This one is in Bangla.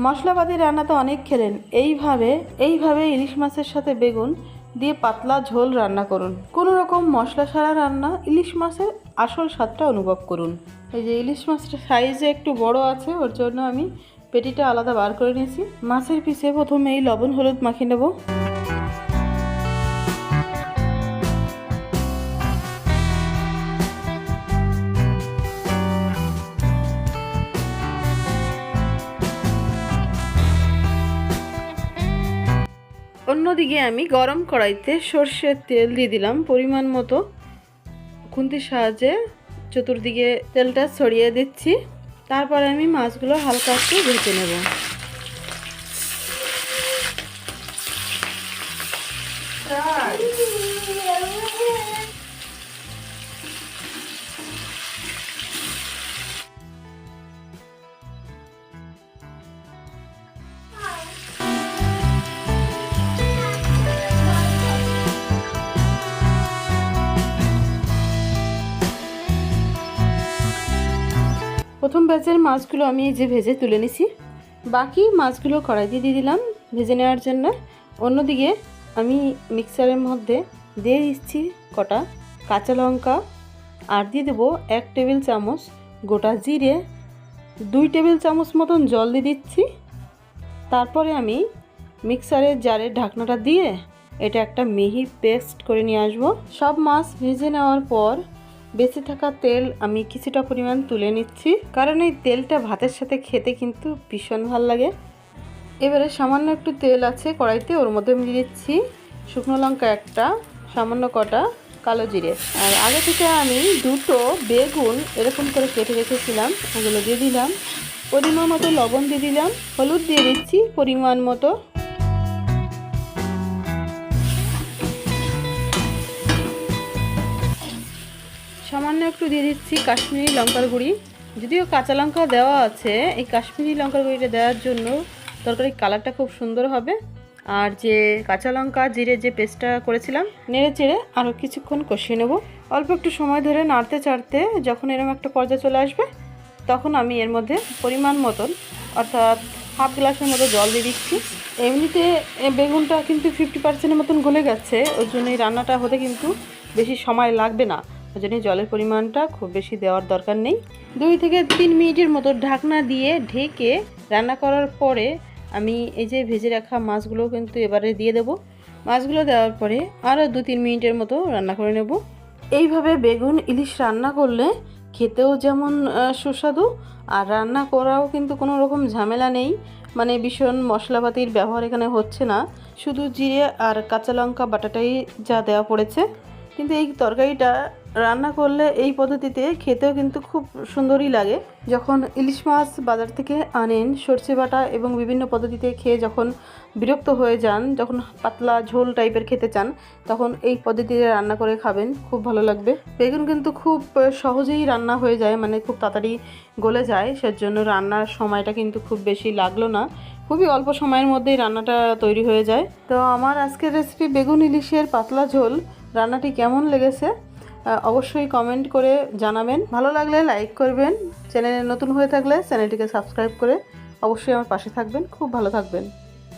মশলাপাতি রান্না তো অনেক খেলেন, এইভাবে ইলিশ মাছের সাথে বেগুন দিয়ে পাতলা ঝোল রান্না করুন। কোনো রকম মশলা ছাড়া রান্না ইলিশ মাছের আসল স্বাদটা অনুভব করুন। এই যে ইলিশ মাছটা সাইজে একটু বড় আছে, ওর জন্য আমি পেটিটা আলাদা বার করে নিয়েছি। মাছের পিসে প্রথমে এই লবণ হলুদ মাখিয়ে নেব। অন্যদিকে আমি গরম কড়াইতে সর্ষের তেল দিয়ে দিলাম পরিমাণ মতো। খুন্তির সাহায্যে চতুর্দিকে তেলটা ছড়িয়ে দিচ্ছি। তারপরে আমি মাছগুলো হালকা একটু ভেজে নেব। প্রথম ব্যাচের মাছগুলো আমি এই যে ভেজে তুলে নিছি, বাকি মাছগুলো কড়াইতে দিয়ে দিলাম ভেজে নেওয়ার জন্য। অন্যদিকে আমি মিক্সারের মধ্যে দিয়ে দিচ্ছি কটা কাঁচা লঙ্কা, আর দিয়ে দেবো 1 টেবিল চামচ গোটা জিরে, 2 টেবিল চামচ মতন জল দিয়ে দিচ্ছি। তারপরে আমি মিক্সারের জারের ঢাকনাটা দিয়ে এটা একটা মিহি পেস্ট করে নিয়ে আসবো। সব মাছ ভেজে নেওয়ার পর বেঁচে থাকা তেল আমি কিছুটা পরিমাণ তুলে নিচ্ছি, কারণ এই তেলটা ভাতের সাথে খেতে কিন্তু ভীষণ ভালো লাগে। এবারে সামান্য একটু তেল আছে কড়াইতে, ওর মধ্যে আমি দিয়ে দিচ্ছি শুকনো লঙ্কা একটা, সামান্য কটা কালো জিরে, আর আগে থেকে আমি 2টো বেগুন এরকম করে কেটে রেখেছিলাম, ওগুলো দিয়ে দিলাম। পরিমাণ মতো লবণ দিয়ে দিলাম, হলুদ দিয়ে দিচ্ছি পরিমাণ মতো। সামান্য একটু দিয়ে দিচ্ছি কাশ্মীরি লঙ্কার গুঁড়ি। যদিও কাঁচা লঙ্কা দেওয়া আছে, এই কাশ্মীরি লঙ্কার গুঁড়িটা দেওয়ার জন্য তরকারির কালারটা খুব সুন্দর হবে। আর যে কাঁচা লঙ্কা জিরে যে পেস্টটা করেছিলাম, নেড়ে চেড়ে আরও কিছুক্ষণ কষিয়ে নেব। অল্প একটু সময় ধরে নাড়তে চাড়তে যখন এরকম একটা পর্যায়ে চলে আসবে, তখন আমি এর মধ্যে পরিমাণ মতন অর্থাৎ হাফ গ্লাসের মতো জল দিয়ে দিচ্ছি। এমনিতে বেগুনটা কিন্তু 50% মতন গলে গেছে, ওর জন্য এই রান্নাটা হতে কিন্তু বেশি সময় লাগবে না। ওই জন্য জলের পরিমাণটা খুব বেশি দেওয়ার দরকার নেই। 2 থেকে 3 মিনিটের মতো ঢাকনা দিয়ে ঢেকে রান্না করার পরে আমি এই যে ভেজে রাখা মাছগুলো কিন্তু এবারে দিয়ে দেব। মাছগুলো দেওয়ার পরে আরও 2-3 মিনিটের মতো রান্না করে নেব। এইভাবে বেগুন ইলিশ রান্না করলে খেতেও যেমন সুস্বাদু, আর রান্না করাও কিন্তু কোনো রকম ঝামেলা নেই। মানে ভীষণ মশলাপাতির ব্যবহার এখানে হচ্ছে না, শুধু জিরে আর কাঁচা লঙ্কা বাটাটাই যা দেওয়া পড়েছে। কিন্তু এই তরকারিটা রান্না করলে এই পদ্ধতিতে খেতেও কিন্তু খুব সুন্দরই লাগে। যখন ইলিশ মাছ বাজার থেকে আনেন সরষে বাটা এবং বিভিন্ন পদ্ধতিতে খেয়ে যখন বিরক্ত হয়ে যান, যখন পাতলা ঝোল টাইপের খেতে চান, তখন এই পদ্ধতিতে রান্না করে খাবেন, খুব ভালো লাগবে। বেগুন কিন্তু খুব সহজেই রান্না হয়ে যায়, মানে খুব তাড়াতাড়ি গলে যায়, সেজন্য রান্নার সময়টা কিন্তু খুব বেশি লাগলো না, খুবই অল্প সময়ের মধ্যেই রান্নাটা তৈরি হয়ে যায়। তো আমার আজকের রেসিপি বেগুন ইলিশের পাতলা ঝোল রান্নাটি কেমন লেগেছে অবশ্যই কমেন্ট করে জানাবেন। ভালো লাগলে লাইক করবেন, চ্যানেলে নতুন হয়ে থাকলে চ্যানেলটিকে সাবস্ক্রাইব করে অবশ্যই আমার পাশে থাকবেন। খুব ভালো থাকবেন।